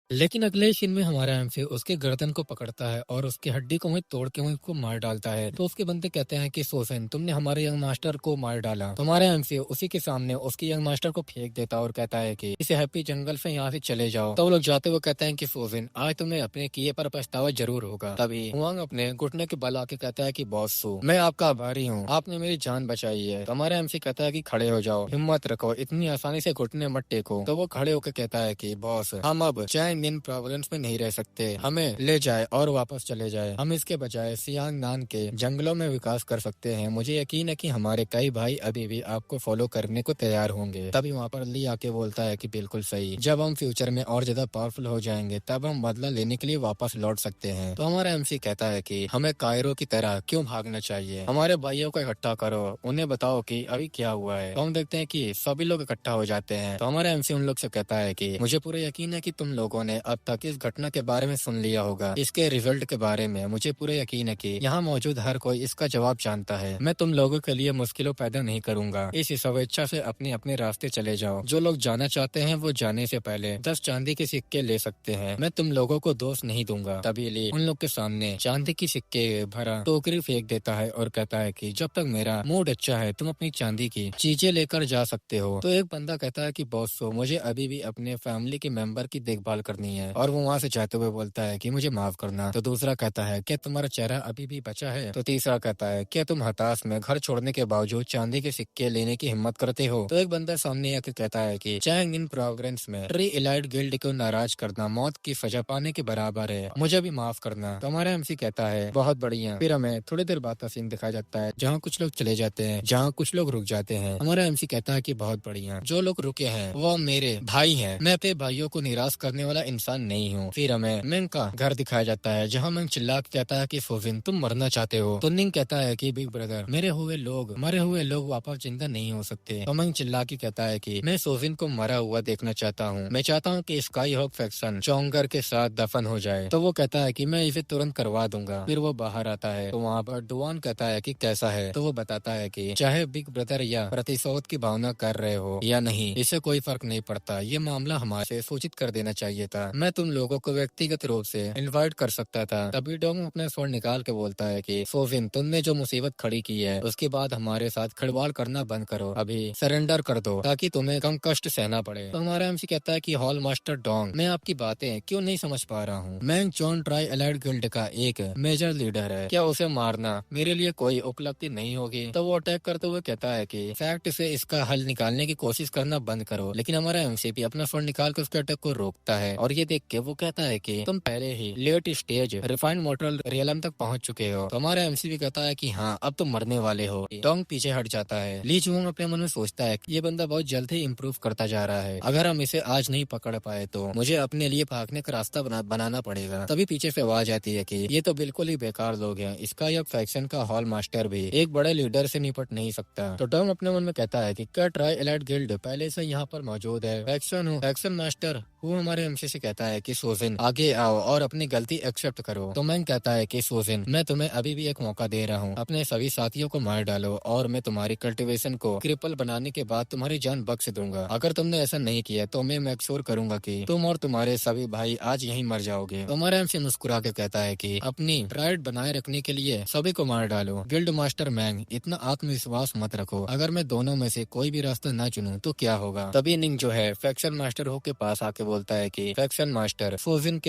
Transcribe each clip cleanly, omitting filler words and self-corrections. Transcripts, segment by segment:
लेकिन अगले सीन में हमारा एमसी उसके गर्दन को पकड़ता है और उसकी हड्डी को वहीं तोड़ के वहीं उसको मार डालता है। तो उसके बंदे कहते हैं कि सोफिन, तुमने हमारे यंग मास्टर को मार डाला। तो हमारा एमसी उसी के सामने उसके यंग मास्टर को फेंक देता और कहता है कि इसे हैप्पी जंगल से यहाँ से चले जाओ। तो वो लोग जाते हुए कहते हैं कि सोफिन, आज तुम्हें अपने किए पर पछतावा जरूर होगा। तभी हुआंग अपने घुटने के बल आके कहता है कि बॉस सू, मैं आपका आभारी हूँ, आपने मेरी जान बचाई है। तो हमारा एमसी कहता है कि खड़े हो जाओ, हिम्मत रखो, इतनी आसानी से घुटने मत टेको। तो वो खड़े होकर कहता है कि बॉस, हम अब चैंग इन प्रोविंस में नहीं रह सकते, हमें ले जाए और वापस चले जाए। हम इसके बजाय सियांग नान के जंगलों में विकास कर सकते हैं। मुझे यकीन है कि हमारे कई भाई अभी भी आपको फॉलो करने को तैयार होंगे। तभी वहाँ पर ली आके बोलता है कि बिल्कुल सही, जब हम फ्यूचर में और ज्यादा पावरफुल हो जाएंगे तब हम बदला लेने के लिए वापस लौट सकते हैं। तो हमारा एमसी कहता है कि हमें कायरो की तरह क्यों भागना चाहिए, हमारे भाइयों को इकट्ठा करो, उन्हें बताओ कि अभी क्या हुआ है। तो हम देखते हैं कि सभी लोग इकट्ठा हो जाते हैं। तो हमारा एमसी उन लोग से कहता है कि मुझे पूरा यकीन है कि तुम लोगों ने अब तक इस घटना के बारे में सुन लिया होगा, इसके रिजल्ट के बारे में मुझे पूरा यकीन है कि यहाँ मौजूद हर कोई इसका जवाब जानता है। मैं तुम लोगों के लिए मुश्किलों पैदा नहीं करूंगा, इस स्वेच्छा से अपने अपने रास्ते चले जाओ। जो लोग जाना चाहते हैं वो जाने से पहले 10 चांदी के सिक्के ले सकते हैं, मैं तुम लोगों को दोष नहीं दूंगा। तभी ली उन लोग के सामने चांदी की सिक्के भरा टोकरी फेंक देता है और कहता है कि जब तक मेरा मूड अच्छा है तुम अपनी चांदी की चीजें लेकर जा सकते हो। तो एक बंदा कहता है कि बॉस, मुझे अभी भी अपने फैमिली के मेंबर की देखभाल करनी है, और वो वहाँ से जाते हुए बोलता है कि मुझे माफ करना। तो दूसरा कहता है क्या तुम्हारा चेहरा अभी भी बचा है। तो तीसरा कहता है क्या तुम हताश में घर छोड़ने के बावजूद चांदी के सिक्के लेने की हिम्मत करते हो। तो एक बंदा सामने आकर कहता है कि चैंग इन प्रोग्रेंस में ट्री इलाइट गिल्ड को नाराज करना मौत की सजा पाने के बराबर है, मुझे भी माफ करना। तो हमारा एमसी कहता है बहुत बढ़िया। फिर हमें थोड़ी देर बाद का सीन दिखाया जाता है जहाँ कुछ लोग चले जाते हैं, जहाँ कुछ लोग रुक जाते हैं। हमारा एमसी कहता है कि बहुत बढ़िया, जो लोग रुके हैं वो मेरे भाई हैं, मैं अपने भाइयों को निराश करने वाला इंसान नहीं हूँ। फिर हमें मिंग का घर दिखाया जाता है जहाँ मिंग चिल्ला के कहता है कि सोफिन, तुम मरना चाहते हो। तो निंग कहता है कि बिग ब्रदर, मरे हुए लोग वापस जिंदा नहीं हो सकते। तो मिंग चिल्ला के कहता है कि मैं सोफिन को मरा हुआ देखना चाहता हूँ, मैं चाहता हूँ कि स्काई हॉक फैक्शन चोंगर के साथ दफन हो जाए। तो वो कहता है कि मैं इसे तुरंत करवा दूंगा। फिर वो बाहर आता है तो वहाँ पर डुआन कहता है कि कैसा है। तो वो बताता है कि चाहे बिग ब्रदर या प्रतिशोध की भावना कर रहे हो या नहीं, इससे कोई फर्क नहीं पड़ता, ये मामला हमारे सूचित कर देना चाहिए था, मैं तुम लोगों को व्यक्तिगत रूप से इनवाइट कर सकता था। तभी डोंग अपना स्वर्ण निकाल के बोलता है कि सोफिन, तुमने जो मुसीबत खड़ी की है उसके बाद हमारे साथ खिलवाड़ करना बंद करो, अभी सरेंडर कर दो ताकि तुम्हें कम कष्ट सहना पड़े। तो हमारा एमसी कहता है कि हॉल मास्टर डोंग, मैं आपकी बातें क्यों नहीं समझ पा रहा हूँ। मैं जॉन ट्राई एलाइड गिल्ड का एक मेजर लीडर है, क्या उसे मारना मेरे लिए कोई उपलब्धि नहीं होगी। तो वो अटैक करते हुए कहता है कि फैक्ट से इसका हल निकालने की कोशिश करना बंद करो। लेकिन हमारा एमसीपी अपना स्वर्ण निकाल कर उसके अटैक को रोकता है और ये देख के वो कहता है कि तुम पहले ही late stage refined motor realm तक पहुंच चुके हो। तो हमारा एमसीपी कहता है कि हाँ, अब तुम मरने वाले हो। डोंग पीछे हट जाता है। ली जुओंग अपने मन में सोचता है कि ये बंदा बहुत जल्द ही इम्प्रूव करता जा रहा है, अगर हम इसे आज नहीं पकड़ पाए तो मुझे अपने लिए भागने का रास्ता बनाना पड़ेगा। तभी पीछे से आवाज आती है कि ये तो बिल्कुल ही बेकार लोग हैं, इसका यह फैक्शन का हॉल मास्टर भी एक बड़े लीडर से निपट नहीं सकता। तो डोंग अपने मन में कहता है कि क्या ट्राई एलाइट गिल्ड पहले से यहाँ पर मौजूद है, फैक्शन मास्टर। वो हमारे एमसी से कहता है कि सोजिन, आगे आओ और अपनी गलती एक्सेप्ट करो। तो मैं कहता है कि सोजिन, मैं तुम्हें अभी भी एक मौका दे रहा हूँ, अपने सभी साथियों को मार डालो और मैं तुम्हारी कल्टीवेशन को क्रिपल बनाने के बाद तुम्हारी जान बख्श दूंगा। अगर तुमने ऐसा नहीं किया तो मैं मेक श्योर करूंगा कि तुम और तुम्हारे सभी भाई आज यहीं मर जाओगे। तो हमारा एमसी मुस्कुरा के कहता है कि अपनी प्राइड बनाए रखने के लिए सभी को मार डालो। गिल्ड मास्टर मैंग, इतना आत्मविश्वास मत रखो, अगर मैं दोनों में से कोई भी रास्ता न चुनूं तो क्या होगा। तभी निंग जो है फैक्शन मास्टर हो के पास आके बोलता है कि फैक्शन मास्टर, सोजिन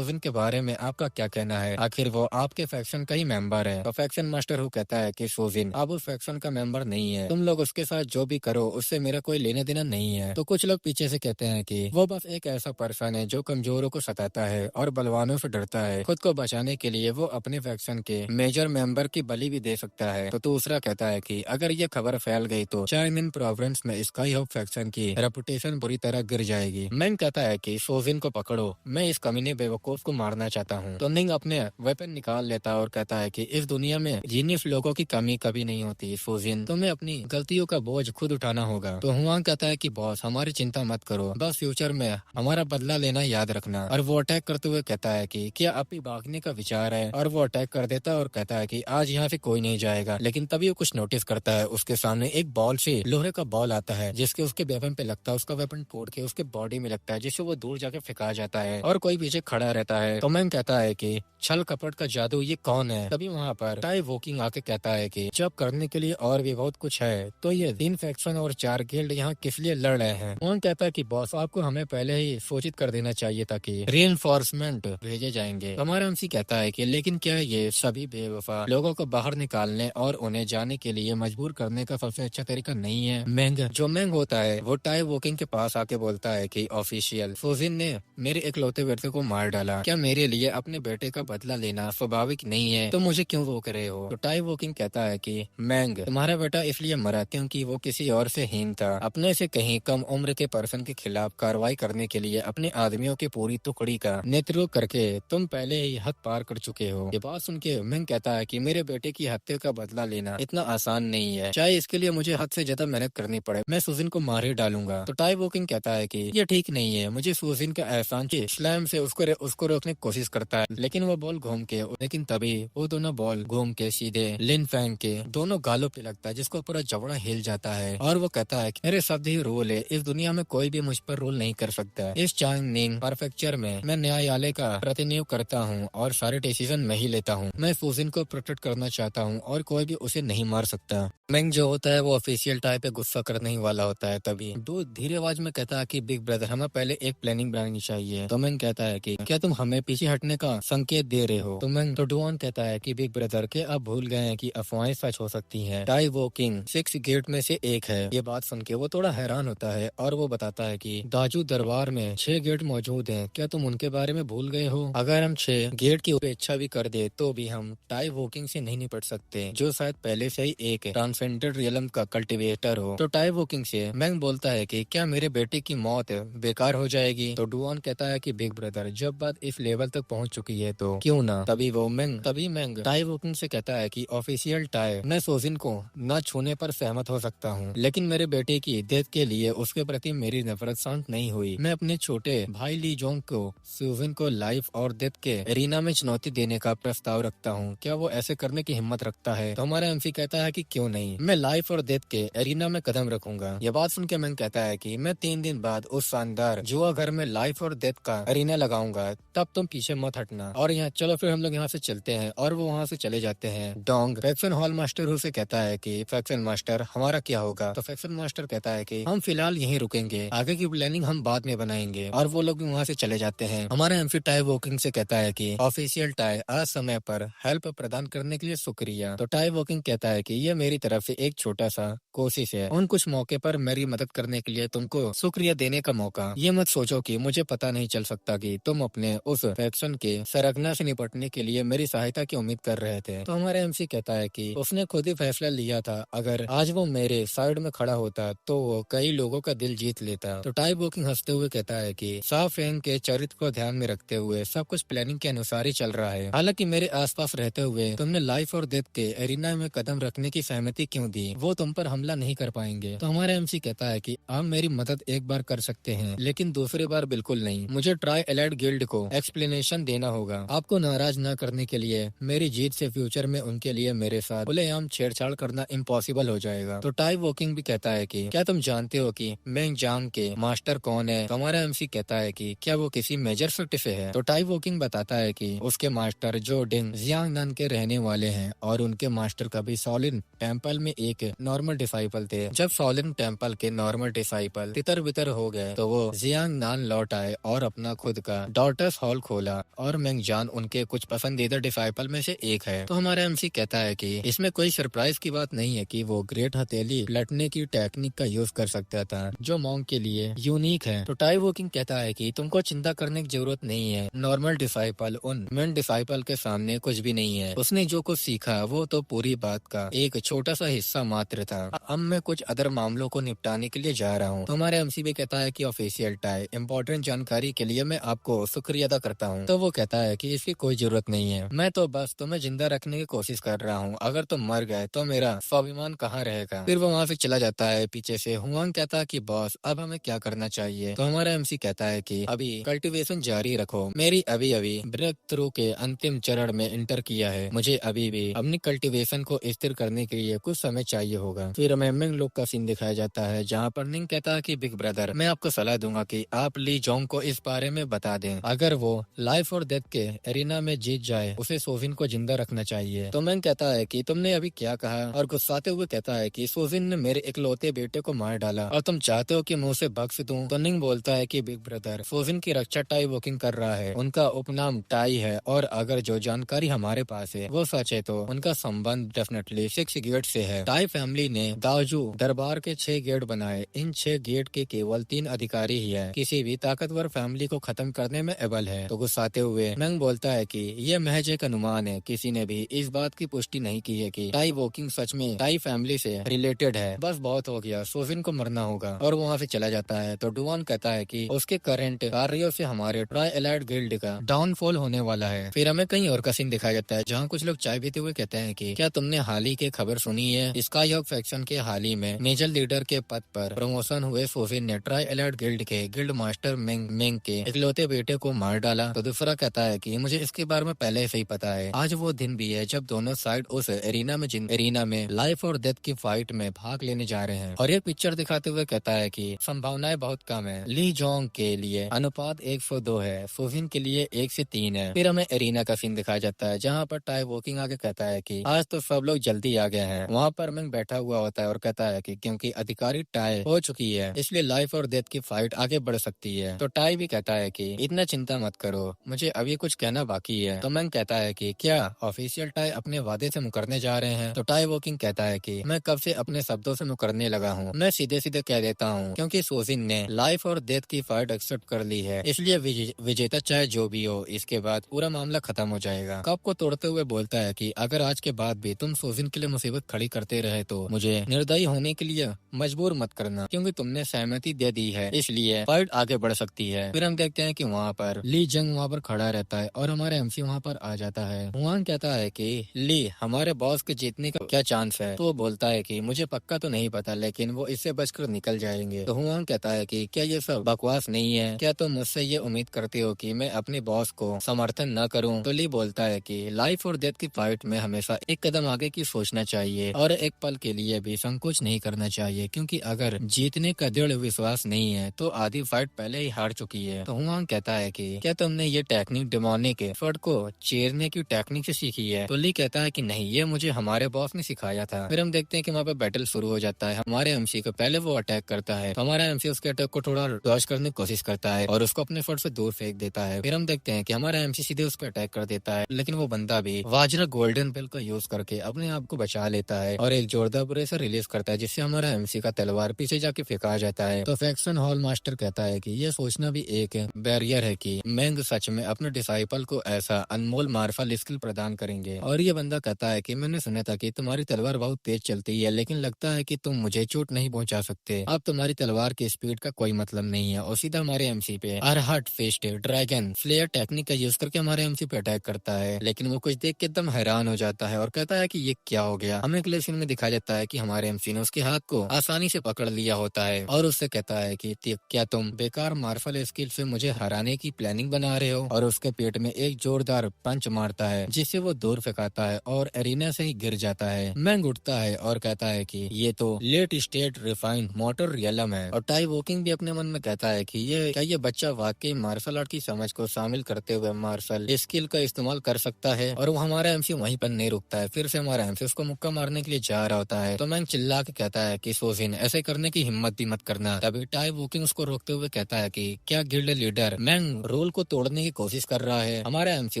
के बारे में आपका क्या कहना है, आखिर वो आपके फैक्शन का ही मेंबर है। तो फैक्शन मास्टर हो कहता है कि सोजिन अब उस फैक्शन का मेंबर नहीं है, तुम लोग उसके साथ जो भी करो उससे मेरा कोई लेने देना नहीं है। तो कुछ लोग पीछे से कहते हैं कि वो बस एक ऐसा पर्सन है जो कमजोरों को सताता है और बलवानों से डरता है, खुद को बचाने के लिए वो अपने फैक्शन के मेजर मेंबर की बलि भी दे सकता है। तो दूसरा कहता है कि अगर ये खबर फैल गई तो चाइमिन प्रोविंस में स्काई होप फैक्शन की रेपुटेशन बुरी तरह गिर जाएगी। मैंग कहता है कि सोजिन को पकड़ो, मैं इस कमीने बेवकूफ को मारना चाहता हूँ। तो निंग अपने वेपन निकाल लेता है और कहता है कि इस दुनिया में जीनियस लोगों की कमी कभी नहीं होती सोजिन, तुम्हें अपनी गलतियों का बोझ खुद उठाना होगा। तो हुआंग कहता है कि बॉस, हमारी चिंता मत करो, बस फ्यूचर में हमारा बदला लेना याद रखना। और वो अटैक करते हुए कहता है कि क्या अभी भागने का विचार है, और वो अटैक कर देता है और कहता है कि आज यहाँ से कोई नहीं जाएगा। लेकिन तभी वो कुछ नोटिस करता है, उसके सामने एक बॉल से लोहे का बॉल आता है जिसके उसके वेपन पे लगता है, उसका वेपन तोड़ के उसके बॉडी में लगता है जिससे वो दूर जाके फेंका जाता है और कोई पीछे खड़ा रहता है। तो मैंग कहता है कि छल कपट का जादू ये कौन है। तभी वहाँ पर टाई वोकिंग आके कहता है कि जब करने के लिए और भी बहुत कुछ है तो ये 3 फैक्शन और 4 गिल्ड यहाँ किस लिए लड़ रहे हैं। वॉन्ग कहता है कि बॉस आपको हमें पहले ही सूचित कर देना चाहिए ताकि रीइंफोर्समेंट भेजे जाएंगे। हमारा एमसी कहता है कि लेकिन क्या ये सभी बेवफा लोगों को बाहर निकालने और उन्हें जाने के लिए मजबूर करने का सबसे अच्छा तरीका नहीं है। मैंग होता है वो टाई वोकिंग के पास आके बोलता है कि ऑफिशियल सुजिन ने मेरे इकलौते बेटे को मार डाला। क्या मेरे लिए अपने बेटे का बदला लेना स्वाभाविक नहीं है? तो मुझे क्यों रोक रहे हो? तो टाई वोकिंग कहता है कि मैंग तुम्हारा बेटा इसलिए मरा क्योंकि वो किसी और से हीन था। अपने से कहीं कम उम्र के पर्सन के खिलाफ कार्रवाई करने के लिए अपने आदमियों की पूरी टुकड़ी का नेतृत्व करके तुम पहले ही हद पार कर चुके हो। ये बात सुन के मैंग कहता है कि मेरे बेटे की हत्या का बदला लेना इतना आसान नहीं है, चाहे इसके लिए मुझे हद से ज्यादा मेहनत करनी पड़े, मैं सुजिन को मार ही डालूंगा। तो टाई वोकिंग कहता है कि ये ठीक नहीं है, मुझे सुजिन का एहसान स्लैम से उसको रोकने की कोशिश करता है लेकिन वो बॉल घूम के लेकिन तभी वो दोनों बॉल घूम के सीधे लिन फैंग के दोनों गालों पे लगता है जिसको पूरा जबड़ा हिल जाता है और वो कहता है कि मेरे शब्द ही रूल है, इस दुनिया में कोई भी मुझ पर रूल नहीं कर सकता। इस चांगनिंग परफेक्चर में मैं न्यायालय का प्रतिनिधित्व करता हूँ और सारे डिसीजन मैं ही लेता हूँ। मैं सुजिन को प्रोटेक्ट करना चाहता हूँ और कोई भी उसे नहीं मार सकता। मैंग जो होता है वो ऑफिशियल टाइप पे गुस्सा करने ही वाला होता है। तभी दो धीरे आवाज में कहता है कि बिग ब्रदर हमें पहले एक प्लानिंग बनानी चाहिए। तो मैंग कहता है कि क्या तुम हमें पीछे हटने का संकेत दे रहे हो? तो डुआन कहता है कि बिग ब्रदर के आप भूल गए हैं कि अफवाहें सच हो सकती हैं। टाई वोकिंग 6 गेट में से एक है। ये बात सुन के वो थोड़ा हैरान होता है और वो बताता है कि दाजू दरबार में 6 गेट मौजूद हैं, क्या तुम उनके बारे में भूल गए हो? अगर हम 6 गेट की उपेक्षा भी कर दे तो भी हम टाई वोकिंग से नहीं निपट सकते, जो शायद पहले से ही एक ट्रांसेंडेंट रियलम का कल्टिवेटर हो। तो टाई वोकिंग से मैंग बोलता है कि क्या मेरे बेटे की मौत बेकार हो जाएगी? तो डुआन कहता है कि बिग ब्रदर जब बात इस लेवल तक पहुंच चुकी है तो क्यों ना। तभी मैंग टाई वोकिंग से कहता है कि ऑफिशियल टाई मैं सोजिन को न छूने पर सहमत हो सकता हूँ लेकिन मेरे बेटे की डेथ के लिए उसके प्रति मेरी नफरत शांत नहीं हुई। मैं अपने छोटे भाई ली जोंग को सोजिन को लाइफ और डेथ के एरिना में चुनौती देने का प्रस्ताव रखता हूँ, क्या वो ऐसे करने की हिम्मत रखता है? तो हमारा एमसी कहता है कि क्यों नहीं, मैं लाइफ और डेथ के एरिना में कदम रखूंगा। ये बात सुन के मैंग कहता है कि मैं 3 दिन बाद उस शानदार जुआ घर में लाइफ और डेथ का एरिना लगाऊंगा, तब तुम पीछे मत हटना। और यहाँ चलो फिर हम लोग यहाँ से चलते हैं और वो वहाँ से चले जाते हैं। डोंग फैक्शन हॉल मास्टर से कहता है कि फैक्शन मास्टर हमारा क्या होगा? तो फैक्शन मास्टर कहता है कि हम फिलहाल यहीं रुकेंगे, आगे की प्लानिंग हम बाद में बनाएंगे। और वो लोग भी वहाँ से चले जाते हैं। हमारा एमसी टाई वोकिंग से कहता है कि ऑफिशियल टाई आज समय पर हेल्प प्रदान करने के लिए शुक्रिया। तो टाई वोकिंग कहता है कि ये मेरी तरफ से एक छोटा सा कोशिश है, उन कुछ मौके पर मेरी मदद करने के लिए तुमको शुक्रिया देने का मौका। ये मत सोचो कि मुझे पता नहीं चल सकता कि तुम अपने उस फैक्शन के सरगना से निपटने के लिए मेरी सहायता की उम्मीद कर रहे थे। तो हमारा एमसी कहता है कि उसने खुद ही फैसला लिया था, अगर आज वो मेरे साइड में खड़ा होता तो वो कई लोगों का दिल जीत लेता। तो टाई वोकिंग हंसते हुए कहता है कि साफेंग के चरित्र को ध्यान में रखते हुए सब कुछ प्लानिंग के अनुसार ही चल रहा है। हालांकि मेरे आसपास रहते हुए तुमने लाइफ और डेथ के एरिना में कदम रखने की सहमति क्यों दी? वो तुम पर हमला नहीं कर पाएंगे। तो हमारा एमसी कहता है कि आप मेरी मदद एक बार कर सकते हैं लेकिन दूसरी बार बिल्कुल नहीं। मुझे ट्राई एलाइड गिल्ड को एक्सप्लेनेशन देना होगा। आपको नाराज न करने के लिए मेरी जीत से फ्यूचर में उनके लिए मेरे साथ खुलेआम छेड़छाड़ करना इम्पॉसिबल हो जाएगा। तो टाई वोकिंग भी कहता है कि क्या तुम जानते हो कि मैंग जांग के मास्टर कौन है? तो हमारा एमसी कहता है कि क्या वो किसी मेजर सिटी से है? तो टाई वोकिंग बताता है कि उसके मास्टर जो डिंग जियांगनान के रहने वाले हैं और उनके मास्टर कभी सॉलिन टेम्पल में एक नॉर्मल डिसाइपल थे। जब सॉलिन टेम्पल के नॉर्मल डिसाइपल तितर बितर हो गए तो वो जियांगनान लौट आए और अपना खुद का डॉटर्स हॉल खोला और मैंग जान उनके कुछ पसंदीदा डिसाइपल में से एक है। तो हमारा एमसी कहता है कि इसमें कोई सरप्राइज की बात नहीं है कि वो ग्रेट हथेली पलटने की टेक्निक का यूज कर सकता था जो मॉन्ग के लिए यूनिक है। तो टाई वोकिंग कहता है कि तुमको चिंता करने की जरूरत नहीं है, नॉर्मल डिसाइपल उन मेन डिसाइपल के सामने कुछ भी नहीं है। उसने जो कुछ सीखा वो तो पूरी बात का एक छोटा सा हिस्सा मात्र था। अब मैं कुछ अदर मामलों को निपटाने के लिए जा रहा हूँ। तो हमारे एमसी भी कहता है कि ऑफिशियल टाई इम्पोर्टेंट जानकारी के लिए मैं आपको शुक्रिया अदा करता हूँ। तो वो कहता है कि इसकी कोई जरूरत नहीं है, मैं तो बस तुम्हें जिंदा रखने की कोशिश कर रहा हूँ, अगर तुम मर गए तो मेरा स्वाभिमान कहाँ रहेगा? फिर वो वहाँ से चला जाता है। पीछे से हुआंग कहता है कि बॉस अब हमें क्या करना चाहिए? तो हमारा एमसी कहता है कि अभी कल्टीवेशन जारी रखो, मेरी अभी ब्रेक थ्रू के अंतिम चरण में इंटर किया है, मुझे अभी भी अपनी कल्टीवेशन को स्थिर करने के लिए कुछ समय चाहिए होगा। फिर हमें मिंग लोग का सीन दिखाया जाता है जहाँ पर निंग कहता है कि बिग ब्रदर मैं आपको सलाह दूंगा कि आप ली जोंग जोंग को इस बारे में बता दें। अगर वो लाइफ और डेथ के एरिना में जीत जाए उसे सोजिन को जिंदा रखना चाहिए। तो मैंग कहता है कि तुमने अभी क्या कहा, और गुस्साते हुए कहता है कि सोजिन ने मेरे इकलौते बेटे को मार डाला और तुम चाहते हो कि मैं उसे बख्श दूं। तो निंग बोलता है कि बिग ब्रदर सोजिन की रक्षा टाई वॉकिंग कर रहा है, उनका उपनाम टाई है, और अगर जो जानकारी हमारे पास है वो सच है तो उनका संबंध डेफिनेटली 6 गेट से है। टाई फैमिली ने दाजू दरबार के 6 गेट बनाए। इन 6 गेट के केवल 3 अधिकारी ही है, किसी भी ताकतवर फैमिली को खत्म करने में एबल है। तो गुस्साते हुए मैंग बोलता है कि ये महज एक अनुमान है, किसी ने भी इस बात की पुष्टि नहीं की है कि टाई वॉकिंग सच में टाई फैमिली से रिलेटेड है। बस बहुत हो गया, सोजिन को मरना होगा, और वहाँ से चला जाता है। तो डुवान कहता है कि उसके करंट कार्यों से हमारे ट्राई एलाइड गिल्ड का डाउनफॉल होने वाला है। फिर हमें कहीं और का सीन दिखाया जाता है जहाँ कुछ लोग चाय पीते हुए कहते हैं कि क्या तुमने हाल ही की खबर सुनी है, स्काई हॉक फैक्शन के हाल ही में मेजर लीडर के पद पर प्रमोशन हुए सोजिन ने ट्राई एलाइड गिल्ड के गिल्ड मास्टर मेंग के इकलौते बेटे को मार डाला। तो दूसरा कहता है कि मुझे इसके बारे में पहले से ही पता है, आज वो दिन भी है जब दोनों साइड उस एरिना में लाइफ और डेथ की फाइट में भाग लेने जा रहे हैं। और ये पिक्चर दिखाते हुए कहता है कि संभावनाएं बहुत कम है। ली जोंग के लिए अनुपात 102 है, सोजिन के लिए 1 से 3 है। फिर हमें एरिना का सीन दिखाया जाता है जहाँ पर टाई वॉकिंग आगे कहता है कि आज तो सब लोग जल्दी आ गए हैं। वहाँ पर मैं बैठा हुआ होता है और कहता है कि क्योंकि अधिकारी टाई हो चुकी है इसलिए लाइफ और डेथ की फाइट आगे बढ़ सकती है। तो टाई भी कहता है कि इतना चिंता मत करो, मुझे अभी कुछ कहना बाकी है। तो मैं कहता है कि क्या ऑफिशियल टाई अपने वादे से मुकरने जा रहे हैं। तो टाई वॉकिंग कहता है कि मैं कब से अपने शब्दों से मुकरने लगा हूँ, मैं सीधे सीधे कह देता हूँ क्योंकि सोजिन ने लाइफ और डेथ की फाइट एक्सेप्ट कर ली है, इसलिए विजेता चाहे जो भी हो इसके बाद पूरा मामला खत्म हो जाएगा। कप को तोड़ते हुए बोलता है कि अगर आज के बाद भी तुम सोजिन के लिए मुसीबत खड़ी करते रहे तो मुझे निर्दयी होने के लिए मजबूर मत करना, क्योंकि तुमने सहमति दे दी है इसलिए फाइट आगे बढ़ सकती है। फिर हम देखते हैं कि वहाँ पर ली जंग वहाँ पर खड़ा रहता है और हमारे एमसी वहाँ पर आ जाता है। हुआंग कहता है कि ली हमारे बॉस के जीतने का क्या चांस है। तो वो बोलता है कि मुझे पक्का तो नहीं पता लेकिन वो इससे बचकर निकल जाएंगे। तो हुआंग कहता है कि क्या ये सब बकवास नहीं है, क्या तुम मुझसे ये उम्मीद करते हो कि मैं अपने बॉस को समर्थन न करूं। तो ली बोलता है कि लाइफ और डेथ की फाइट में हमेशा एक कदम आगे की सोचना चाहिए और एक पल के लिए भी संकोच नहीं करना चाहिए, क्योंकि अगर जीतने का दृढ़ विश्वास नहीं है तो आधी फाइट पहले ही हार चुकी है। तो हुआंग कहता है कि क्या तुमने ये टेक्निक डेमोनिक फट को चीरने की टेक्निक से सीखी है। तो ली कहता है कि नहीं, ये मुझे हमारे बॉस ने सिखाया था। फिर हम देखते हैं कि वहाँ पे बैटल शुरू हो जाता है। हमारे एमसी को पहले वो अटैक करता है तो हमारा एमसी उसके अटैक को थोड़ा डॉज करने की कोशिश करता है और उसको अपने फट से दूर फेंक देता है। फिर हम देखते हैं कि हमारा एमसी सीधे उस पर अटैक कर देता है, लेकिन वो बंदा भी वाजरा गोल्डन बेल का यूज करके अपने आप को बचा लेता है और एक जोरदार प्रेशर रिलीज करता है जिससे हमारा एमसी का तलवार पीछे जाके फेंका जाता है। तो फैक्शन हॉल मास्टर कहता है कि ये सोचना भी एक बैरियर है कि मेंग सच में अपने डिसाइपल को ऐसा अनमोल मार्शल स्किल प्रदान करेंगे। और ये बंदा कहता है कि मैंने सुना था कि तुम्हारी तलवार बहुत तेज चलती है, लेकिन लगता है कि तुम मुझे चोट नहीं पहुंचा सकते। अब तुम्हारी तलवार की स्पीड का कोई मतलब नहीं है। और सीधा हमारे एमसी पे अरहट फेस्ट ड्रैगन फ्लेयर टेक्निक का यूज करके हमारे एमसी पे अटैक करता है, लेकिन वो कुछ देख के एकदम हैरान हो जाता है और कहता है कि ये क्या हो गया। हमें अगले सीन में दिखाया जाता है कि हमारे एमसी ने उसके हाथ को आसानी से पकड़ लिया होता है और उससे कहता है कि क्या तुम बेकार मार्शल स्किल से मुझे हराने की प्लानिंग बना रहे हो। और उसके पेट में एक जोरदार पंच मारता है जिससे वो दूर फेंकाता है और एरिना से ही गिर जाता है। मैंग उठता है और कहता है कि ये तो late state refined motor realm है। और टाई वॉकिंग भी अपने मन में कहता है कि ये बच्चा वाकई मार्शल आर्ट की समझ को शामिल करते हुए मार्शल स्किल का इस्तेमाल कर सकता है। और वो हमारा एमसी वहीं पर नहीं रुकता है, फिर से हमारा एमसी उसको मुक्का मारने के लिए जा रहा होता है। तो मैंग चिल्ला के कहता है कि सोजिन ऐसे करने की हिम्मत भी मत करना। तभी टाई वॉकिंग उसको रोकते हुए कहता है कि क्या गिल्ड लीडर मैंग रोल को तोड़ने की कोशिश कर रहा है। हमारा एमसी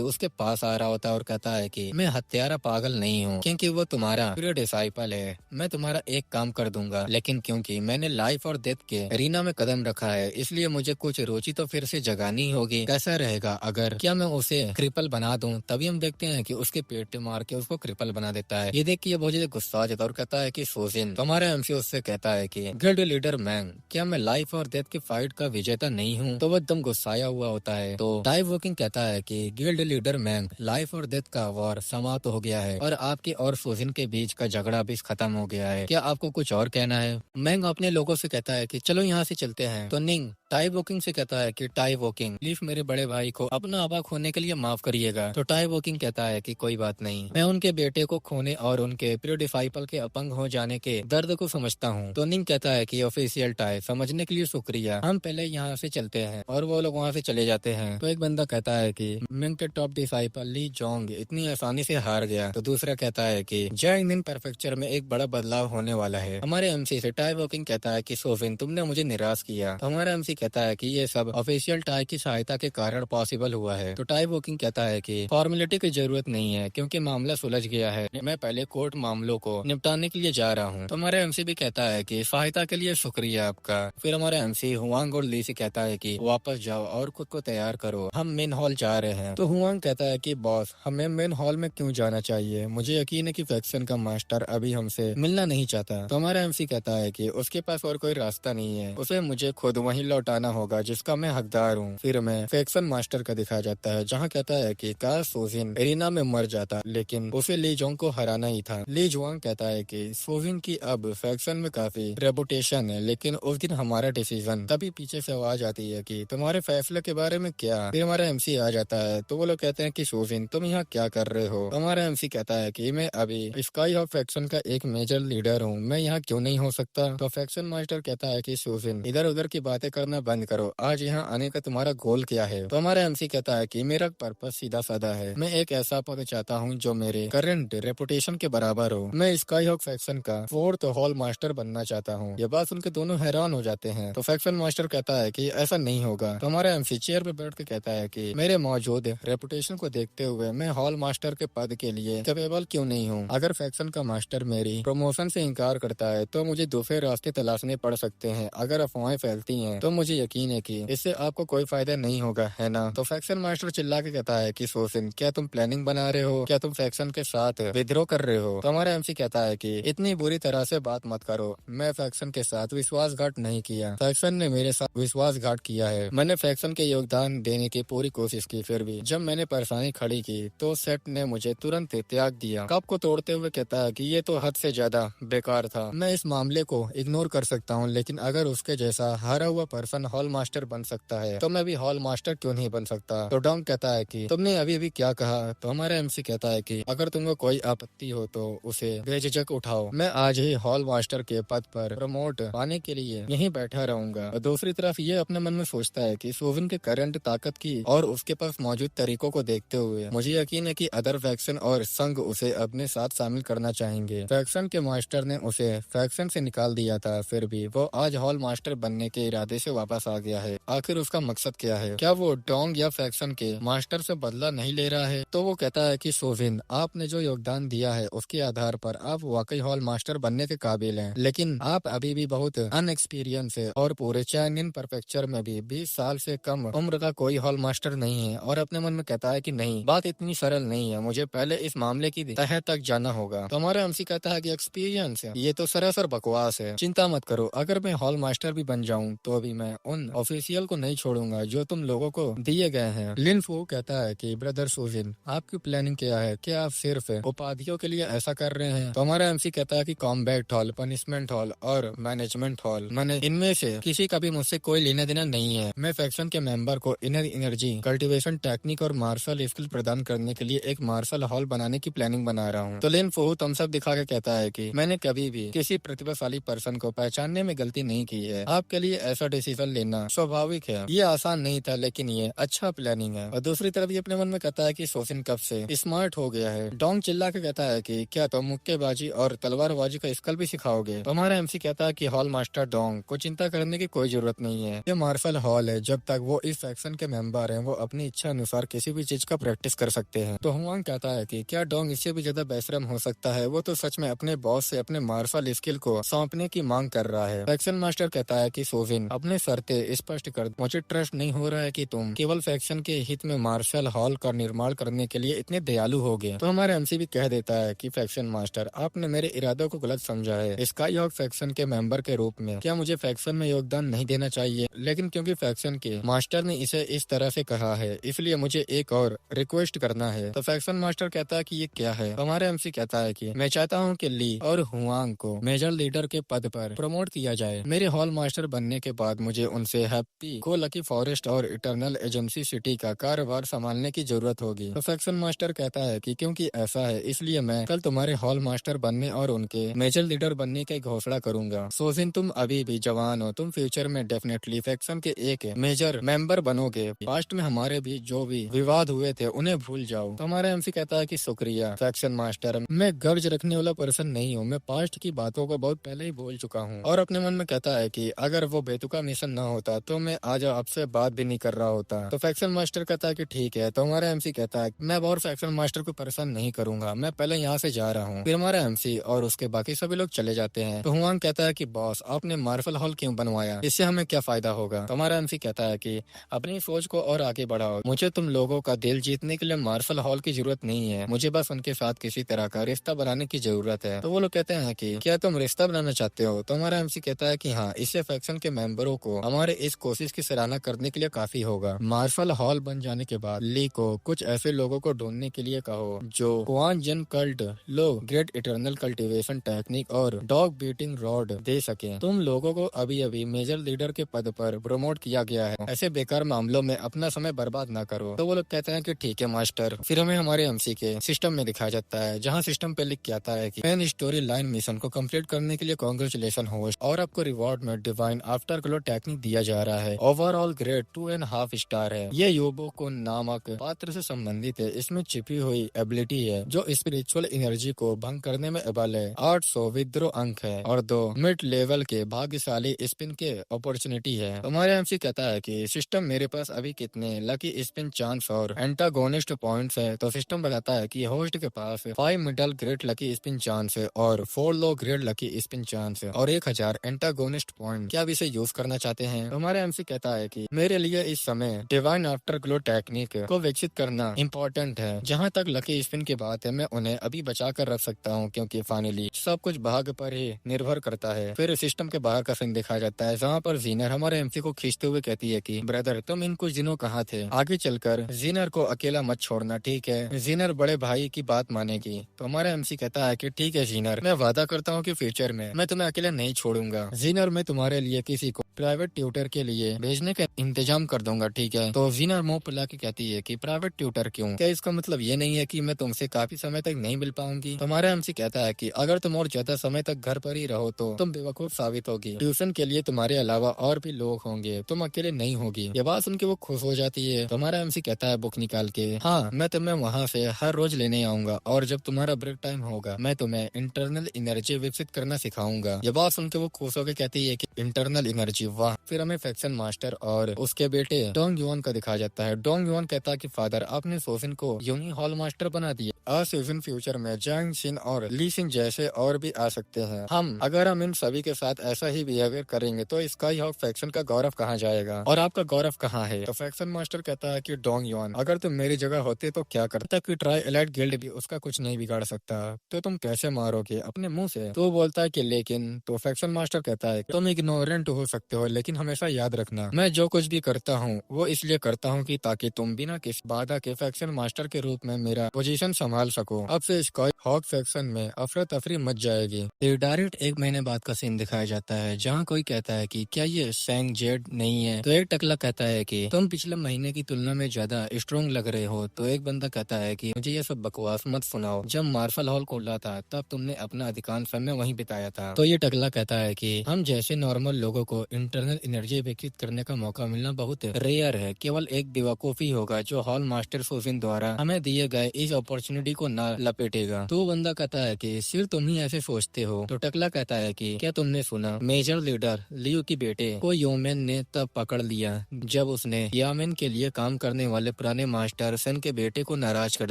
उसके पास आ रहा होता है और कहता है कि मैं हत्यारा पागल नहीं हूँ, क्योंकि वो तुम्हारा प्रिय डिसाइपल है। मैं तुम्हारा एक काम कर दूंगा, लेकिन क्योंकि मैंने लाइफ और डेथ के एरिना में कदम रखा है इसलिए मुझे कुछ रुचि तो फिर से जगानी होगी। कैसा रहेगा अगर क्या मैं उसे क्रिपल बना दूं। तभी हम देखते हैं कि उसके पेट मार के उसको क्रिपल बना देता है। ये देख के ये बहुत ज्यादा गुस्सा आ जाता है और कहता है कि सोजिन। तो हमारा एमसी उससे कहता है कि गिल्ड लीडर मैंग, क्या मैं लाइफ और डेथ की फाइट का विजेता नहीं हूँ। तो वो एकदम गुस्साया हुआ होता है। तो टाई वॉकिंग कहता है कि गिल्ड लीडर मैंग, लाइफ और डेथ का वॉर समाप्त हो गया है और आपके और सोजिन के बीच का झगड़ा भी खत्म हो गया है। क्या आपको कुछ और कहना है। मैंग अपने लोगों से कहता है कि चलो यहाँ से चलते हैं। तो निंग टाई वॉकिंग से कहता है कि टाई वॉकिंग प्लीज मेरे बड़े भाई को अपना आबा खोने के लिए माफ करिएगा। तो टाई वॉकिंग कहता है कि कोई बात नहीं, मैं उनके बेटे को खोने और उनके प्रिय डिसाइपल के अपंग हो जाने के दर्द को समझता हूँ। तो निंग कहता है कि ऑफिशियल टाई समझने के लिए शुक्रिया, हम पहले यहाँ से चलते हैं। और वो लोग वहाँ से चले जाते हैं। तो एक बंदा कहता है कि मिंग के टॉप डिसाइपल ली जोंग इतनी आसानी से हार गया। तो दूसरा कहता है कि जैंग प्रेफेक्चर में एक बड़ा बदलाव होने वाला है। हमारे एमसी से टाई वॉकिंग कहता है कि सोफिन तुमने मुझे निराश किया। तो हमारा एमसी कहता है कि ये सब ऑफिशियल टाई की सहायता के कारण पॉसिबल हुआ है। तो टाई वॉकिंग कहता है कि फॉर्मेलिटी की जरूरत नहीं है क्योंकि मामला सुलझ गया है, मैं पहले कोर्ट मामलों को निपटाने के लिए जा रहा हूँ। तो हमारा एमसी भी कहता है कि सहायता के लिए शुक्रिया आपका। फिर हमारा एमसी हुआंग और ली से कहता है कि वापस जाओ और खुद को तैयार करो, हम मेन हॉल जा रहे हैं। तो हुआंग कहता है कि बॉस हमें मेन हॉल में क्यों जाना चाहिए, मुझे यकीन है कि फैक्शन का मास्टर अभी हमसे मिलना नहीं चाहता। तो हमारा एमसी कहता है कि उसके पास और कोई रास्ता नहीं है, उसे मुझे खुद वहीं लौटाना होगा जिसका मैं हकदार हूँ। फिर मैं फैक्शन मास्टर का दिखाया जाता है जहाँ कहता है कि काश सोजिन एरिना में मर जाता लेकिन उसे ली जोंग को हराना ही था। ली जुआंग कहता है कि सोजिन की अब फैक्शन में काफी रेपुटेशन है लेकिन उस दिन हमारा डिसीजन। तभी पीछे से आवाज आती है कि तुम्हारे फैसले के बारे में क्या। फिर हमारा एमसी आ जाता है। तो वो लोग कहते हैं कि सोजिन तुम यहाँ क्या कर रहे हो। हमारा एमसी कहता है कि मैं अभी स्काई हॉक फैक्शन का एक मेजर लीडर हूँ, मैं यहाँ क्यों नहीं हो सकता। तो फैक्शन मास्टर कहता है कि सोजिन इधर उधर की बातें करना बंद करो, आज यहाँ आने का तुम्हारा गोल क्या है। तो हमारा एमसी कहता है कि मेरा पर्पस सीधा साधा है, मैं एक ऐसा पद चाहता हूँ जो मेरे करंट रेपुटेशन के बराबर हो। मैं स्काई हॉक फैक्शन का 4th हॉल मास्टर बनना चाहता हूँ। ये बात सुनकर दोनों हैरान हो जाते हैं। तो फैक्शन मास्टर कहता है कि ऐसा नहीं होगा। तो हमारा एमसी चेयर पे बैठ के कहता है कि मेरे मौजूद रेपुटेशन को देखते हुए मैं हॉल मास्टर के पद के लिए कैपेबल क्यों नहीं हूँ। अगर फैक्शन का मास्टर मेरी प्रमोशन से इनकार करता है तो मुझे दूसरे रास्ते तलाशने पड़ सकते हैं। अगर अफवाहें फैलती हैं तो मुझे यकीन है कि इससे आपको कोई फायदा नहीं होगा, है ना। तो फैक्शन मास्टर चिल्ला के कहता है कि सोसिन क्या तुम प्लानिंग बना रहे हो, क्या तुम फैक्शन के साथ विद्रोह कर रहे हो। तो हमारा एमसी कहता है कि इतनी बुरी तरह से बात मत करो, मैं फैक्शन के साथ विश्वासघात नहीं किया, फैक्शन ने मेरे साथ विश्वासघात किया है। मैंने फैक्शन के योगदान देने की पूरी कोशिश की, फिर भी जब मैंने परेशानी खड़ी की तो सेट ने मुझे तुरंत त्याग दिया। कप को तोड़ते हुए कहता है कि ये तो हद से ज्यादा बेकार था, मैं इस मामले को इग्नोर कर सकता हूँ लेकिन अगर उसके जैसा हारा हुआ पर्सन हॉल मास्टर बन सकता है तो मैं भी हॉल मास्टर क्यों नहीं बन सकता। तो डोंग कहता है कि तुमने अभी अभी क्या कहा। तो हमारा एमसी कहता है कि अगर तुमको कोई आपत्ति हो तो उसे बेझिझक उठाओ, मैं आज ही हॉल मास्टर के पद पर प्रमोट पाने के लिए यहीं बैठा रहूंगा। और दूसरी तरफ ये अपने मन में सोचता है कि सोविन के करंट ताकत की और उसके पास मौजूद तरीकों को देखते हुए मुझे यकीन है कि अदर फैक्शन और संघ उसे अपने साथ शामिल करना चाहेंगे। फैक्शन के मास्टर ने उसे फैक्शन से निकाल दिया था, फिर भी वो आज हॉल मास्टर बनने के इरादे से वापस आ गया है। आखिर उसका मकसद क्या है, क्या वो डोंग या फैक्शन के मास्टर से बदला नहीं ले रहा है। तो वो कहता है कि सोविन आपने जो योगदान दिया है उसके आधार पर आप वाकई हॉल मास्टर बनने के काबिल हैं, लेकिन आप अभी भी बहुत अनएक्सपीरियंस है और पूरे चाइनिन परफेक्चर में भी 20 साल से कम उम्र का कोई हॉल मास्टर नहीं है। और अपने मन में कहता है कि नहीं, बात इतनी सरल नहीं है, मुझे पहले इस मामले की तह तक जाना होगा। तो हमारा एमसी कहता है कि एक्सपीरियंस है, ये तो सरासर बकवास है, चिंता मत करो, अगर मैं हॉल मास्टर भी बन जाऊं तो अभी मैं उन ऑफिशियल को नहीं छोड़ूंगा जो तुम लोगों को दिए गए हैं। लिन फू कहता है कि ब्रदर सोजिन आपकी प्लानिंग क्या है, क्या आप सिर्फ उपाधियों के लिए ऐसा कर रहे हैं। तो हमारा एमसी कहता है कि कॉम्बैट हॉल, पनिशमेंट हॉल और मैनेजमेंट हॉल, मैंने इनमें से किसी का भी मुझसे कोई लेना देना नहीं है। मैं फैक्शन के मेंबर को इनर एनर्जी, कल्टीवेशन टेक्निक और मार्शल स्किल प्रदान करने के लिए एक मार्शल हॉल बनाने की प्लानिंग बना रहा हूँ। तो लिन फू थम्स अप दिखा के कहता है कि मैंने कभी भी किसी प्रतिभाशाली पर्सन को पहचानने में गलती नहीं की है, आपके लिए ऐसा डिसीजन लेना स्वाभाविक है, ये आसान नहीं था लेकिन ये अच्छा प्लानिंग है। और दूसरी तरफ ये अपने मन में कहता है कि सोसिन कब से स्मार्ट हो गया है। डोंग चिल्ला के कहता है कि क्या तुम मुक्केबाजी और तलवारबाजी का स्किल भी सिखाओगे। तो हमारा एमसी कहता है कि हॉल मास्टर डोंग को चिंता करने की कोई जरूरत नहीं है, ये मार्शल हॉल है, जब तक वो इस फैक्शन के मेंबर हैं वो अपनी इच्छा अनुसार किसी भी चीज का प्रैक्टिस कर सकते हैं। तो हुआंग कहता है कि क्या डोंग इससे भी ज्यादा बेशरम हो सकता है, वो तो सच में अपने बॉस से अपने मार्शल स्किल को सौंपने की मांग कर रहा है। फैक्शन मास्टर कहता है कि सोविन अपने शर्तें स्पष्ट कर, मुझे ट्रस्ट नहीं हो रहा है कि तुम केवल फैक्शन के हित में मार्शल हॉल का निर्माण करने के लिए इतने दयालु हो गए। तो हमारा एमसी भी कह देता है कि फैक्शन मास्टर आपने मेरे इरादों को गलत समझा है, स्काई हॉक फैक्शन के मेंबर के रूप में क्या मुझे फैक्शन में योगदान नहीं देना चाहिए, लेकिन क्योंकि फैक्शन के मास्टर ने इसे इस तरह से कहा है इसलिए मुझे एक और रिक्वेस्ट करना है। तो फैक्शन मास्टर कहता है कि ये क्या है। हमारा एमसी कहता है कि मैं चाहता हूँ कि ली और हुआंग को मेजर लीडर के पद पर प्रमोट किया जाए। मेरे हॉल मास्टर बनने के बाद मुझे मुझे उनसे हैप्पी को लकी फॉरेस्ट और इटरनल एजेंसी सिटी का कारोबार संभालने की जरूरत होगी। तो फैक्शन मास्टर कहता है कि क्योंकि ऐसा है इसलिए मैं कल तुम्हारे हॉल मास्टर बनने और उनके मेजर लीडर बनने की घोषणा करूंगा। सोजिन तुम अभी भी जवान हो, तुम फ्यूचर में डेफिनेटली फैक्शन के एक मेजर मेंबर बनोगे। पास्ट में हमारे भी जो भी विवाद हुए थे उन्हें भूल जाओ। तो हमारा एमसी कहता है कि शुक्रिया फैक्शन मास्टर, मैं गर्ज रखने वाला पर्सन नहीं हूँ, मैं पास्ट की बातों को बहुत पहले ही भूल चुका हूँ। और अपने मन में कहता है कि अगर वो बेतुका मिशन ना होता तो मैं आज आपसे बात भी नहीं कर रहा होता। तो फैक्शन मास्टर कहता है कि ठीक है। तो हमारा एमसी कहता है मैं और फैक्शन मास्टर को परेशान नहीं करूंगा, मैं पहले यहाँ से जा रहा हूँ। फिर हमारा एमसी और उसके बाकी सभी लोग चले जाते हैं। तो हुआंग कहता है कि बॉस आपने मार्शल हॉल क्यों बनवाया, इससे हमें क्या फायदा होगा। तो हमारा एमसी कहता है कि अपनी सोच को और आगे बढ़ाओ, मुझे तुम लोगों का दिल जीतने के लिए मार्शल हॉल की जरूरत नहीं है, मुझे बस उनके साथ किसी तरह का रिश्ता बनाने की जरूरत है। तो वो लोग कहते हैं कि क्या तुम रिश्ता बनाना चाहते हो। तो हमारा एमसी कहता है कि हाँ, इससे फैक्शन के मेंबरों को हमारे इस कोशिश की सराहना करने के लिए काफी होगा। मार्शल हॉल बन जाने के बाद ली को कुछ ऐसे लोगों को ढूंढने के लिए कहो जो क्वान जन कल्ट लोग ग्रेट इटर्नल कल्टीवेशन टेक्निक और डॉग बीटिंग रॉड दे सके। तुम लोगों को अभी अभी मेजर लीडर के पद पर प्रमोट किया गया है, ऐसे बेकार मामलों में अपना समय बर्बाद ना करो। तो वो लोग कहते हैं कि ठीक है मास्टर। फिर हमें हमारे एमसी के सिस्टम में दिखाया जाता है, जहाँ सिस्टम पे लिख के आता है कि मेन स्टोरी लाइन मिशन को कंप्लीट करने के लिए कांग्रेचुलेशन होस्ट, और आपको रिवॉर्ड में डिवाइन आफ्टर ग्लो टेक्निक दिया जा रहा है। ओवरऑल ग्रेड 2.5 स्टार है। ये योबो को नामक पात्र से संबंधित है। इसमें छिपी हुई एबिलिटी है जो स्पिरिचुअल एनर्जी को भंग करने में एबल है। 800 विद्रोह अंक है और 2 मिड लेवल के भाग्यशाली स्पिन के अपॉर्चुनिटी है। हमारे एमसी कहता है कि सिस्टम मेरे पास अभी कितने लकी स्पिन चांस और एंटागोनिस्ट पॉइंट्स है। तो सिस्टम बताता है कि होस्ट के पास 5 middle grade lucky spin chance है और 4 low grade lucky spin chance है और 1000 एंटागोनिस्ट पॉइंट। क्या आप इसे यूज करना चाहते हैं। तो हमारे एमसी कहता है कि मेरे लिए इस समय डिवाइन आफ्टर ग्लो टेक्निक को विकसित करना इम्पोर्टेंट है। जहाँ तक लकी स्पिन की बात है मैं उन्हें अभी बचा कर रख सकता हूँ, क्योंकि फाइनली सब कुछ भाग्य पर ही निर्भर करता है। फिर सिस्टम के बाहर का सीन दिखाया जाता है, जहाँ पर जीनर हमारे एमसी को खींचते हुए कहती है कि ब्रदर तुम इन कुछ दिनों कहाँ थे, आगे चलकर जीनर को अकेला मत छोड़ना, ठीक है। जीनर बड़े भाई की बात मानेगी। तो हमारा एमसी कहता है कि ठीक है जीनर, मैं वादा करता हूँ कि फ्यूचर में मैं तुम्हें अकेले नहीं छोड़ूंगा। जीनर मैं तुम्हारे लिए किसी को प्राइवेट ट्यूटर के लिए भेजने का इंतजाम कर दूंगा, ठीक है। तो जीनर मुंह फुला के कहती है कि प्राइवेट ट्यूटर क्यों, क्या इसका मतलब ये नहीं है कि मैं तुमसे काफी समय तक नहीं मिल पाऊंगी। तो हमारा एमसी कहता है कि अगर तुम और ज्यादा समय तक घर पर ही रहो तो तुम बेवकूफ साबित होगी। ट्यूशन के लिए तुम्हारे अलावा और भी लोग होंगे, तुम अकेले नहीं होगी। ये बात सुन के वो खुश हो जाती है। तो हमारा एमसी कहता है बुक निकाल के, हाँ मैं तुम्हें वहाँ से हर रोज लेने आऊंगा और जब तुम्हारा ब्रेक टाइम होगा मैं तुम्हें इंटरनल एनर्जी विकसित करना सिखाऊंगा। ये बात सुन के वो खुश होकर कहती है कि इंटरनल एनर्जी, वाह। फिर हमें फैक्शन मास्टर और उसके बेटे डोंग युआन का दिखाया जाता है। डोंग युआन कहता है कि फादर आपने सोफिन को यूनी हॉल मास्टर बना दिया। सोफिन फ्यूचर में जैंग सिन और ली सिन जैसे और भी आ सकते हैं। अगर हम इन सभी के साथ ऐसा ही बिहेवियर करेंगे तो स्काई हॉक फैक्शन का गौरव कहाँ जाएगा और आपका गौरव कहाँ है। तो फैक्शन मास्टर कहता है कि डोंग युआन अगर तुम मेरी जगह होते तो क्या करता, कि ट्राई एलाइट गिल्ड भी उसका कुछ नहीं बिगाड़ सकता, तो तुम कैसे मारोगे अपने मुंह से। तो बोलता है कि लेकिन। तो फैक्शन मास्टर कहता है तुम इग्नोरेंट हो सकते हो, लेकिन हमेशा याद रखना मैं जो कुछ भी करता हूँ वो इसलिए करता हूँ कि ताकि तुम बिना किसी बाधा के फैक्शन मास्टर के रूप में मेरा पोजीशन संभाल सको। अब से स्काई हॉक फैक्शन में अफरा तफरी मच जाएगी। फिर डायरेक्ट 1 महीने बाद का सीन दिखाया जाता है, जहाँ कोई कहता है कि क्या ये सैंग जेड नहीं है। तो एक टकला कहता है कि तुम पिछले महीने की तुलना में ज्यादा स्ट्रॉन्ग लग रहे हो। तो एक बंदा कहता है कि मुझे ये सब बकवास मत सुनाओ, जब मार्शल हॉल खोला था तब तुमने अपना अधिकांश समय वहीं बिताया था। तो ये टकला कहता है कि हम जैसे नॉर्मल लोगों को इंटरनल एनर्जी विकसित करने का मौका मिलना बहुत रेयर है, केवल एक बेवकूफ ही होगा जो हॉल मास्टर सोफिन द्वारा हमें दिए गए इस अपॉर्चुनिटी को न लपेटेगा। तो बंदा कहता है कि सिर्फ तुम ही ऐसे सोचते हो। तो टकला कहता है कि क्या तुमने सुना, मेजर लीडर लियू की बेटे को योमेन ने तब पकड़ लिया जब उसने यामेन के लिए काम करने वाले पुराने मास्टर सन के बेटे को नाराज कर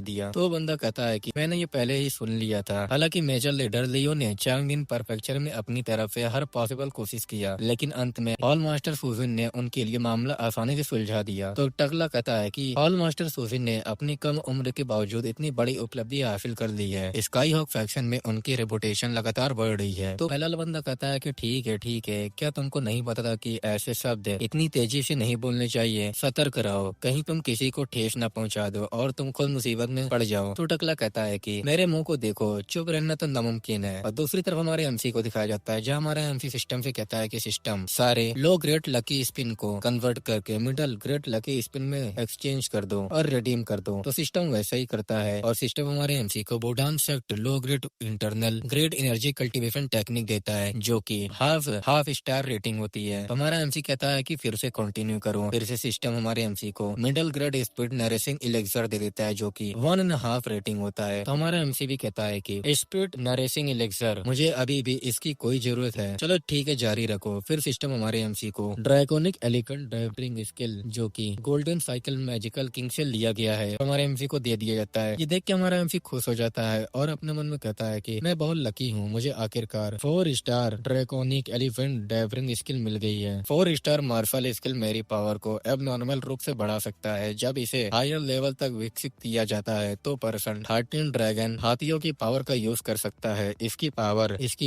दिया। तो बंदा कहता है कि मैंने ये पहले ही सुन लिया था। हालांकि मेजर लीडर लियो ने चांगडिन परफेक्चर में अपनी तरफ से हर पॉसिबल कोशिश किया, लेकिन अंत में हॉल मास्टर सुजिन ने उनके लिए मामला आसानी से सुलझा दिया। तो टकला कहता है कि हॉल मास्टर सुजिन ने अपनी कम उम्र के बावजूद इतनी बड़ी उपलब्धि हासिल कर ली है। स्काई हॉक फैक्शन में उनकी रेपुटेशन लगातार बढ़ रही है। तो पहला बंदा कहता है कि ठीक है, क्या तुमको नहीं पता था कि ऐसे शब्द इतनी तेजी से नहीं बोलने चाहिए? सतर्क रहो, कहीं तुम किसी को ठेस न पहुंचा दो और तुम खुद मुसीबत में पड़ जाओ। तो टकला कहता है कि मेरे मुंह को देखो, चुप रहना तो नामुमकिन है। और दूसरी तरफ हमारे एमसी को दिखाया जाता है, जहाँ हमारा एमसी सिस्टम से कहता है कि सिस्टम सारे लो ग्रेट लकी स्पिन को कन्वर्ट करके मिडल ग्रेट लकी स्पिन में एक्सचेंज कर दो और रिडीम कर दो। तो सिस्टम वैसा ही करता है और सिस्टम हमारे एमसी को बोडान सेक्ट low grade internal grade energy cultivation technique देता है, जो कि हाफ स्टार रेटिंग होती है। तो हमारा एमसी कहता है कि फिर से कंटिन्यू करो। फिर से सिस्टम हमारे एमसी को middle grade speed nourishing elixir दे देता है, जो कि 1.5 रेटिंग होता है। तो हमारा एमसी भी कहता है कि स्पीड नरिशिंग इलेक्सर, मुझे अभी भी इसकी कोई जरूरत है। चलो ठीक है, जारी रखो। फिर सिस्टम हमारे एमसी को ड्रैगोनिक एलिकल ड्राइविंग स्किल, जो कि गोल्डन साइकिल मैजिकल किंग से लिया गया है, हमारे एमसी को दे दिया जाता है। ये देख के हमारा एमसी खुश हो जाता है और अपने मन में कहता है कि मैं बहुत लकी हूँ, मुझे आखिरकार 4 स्टार ड्रैगोनिक एलिफेंट डाइविंग स्किल मिल गई है। 4 स्टार मार्शल स्किल मेरी पावर को अब नॉर्मल रूप से बढ़ा सकता है। जब इसे हायर लेवल तक विकसित किया जाता है तो पर्सन 13 ड्रैगन हाथियों की पावर का यूज कर सकता है। इसकी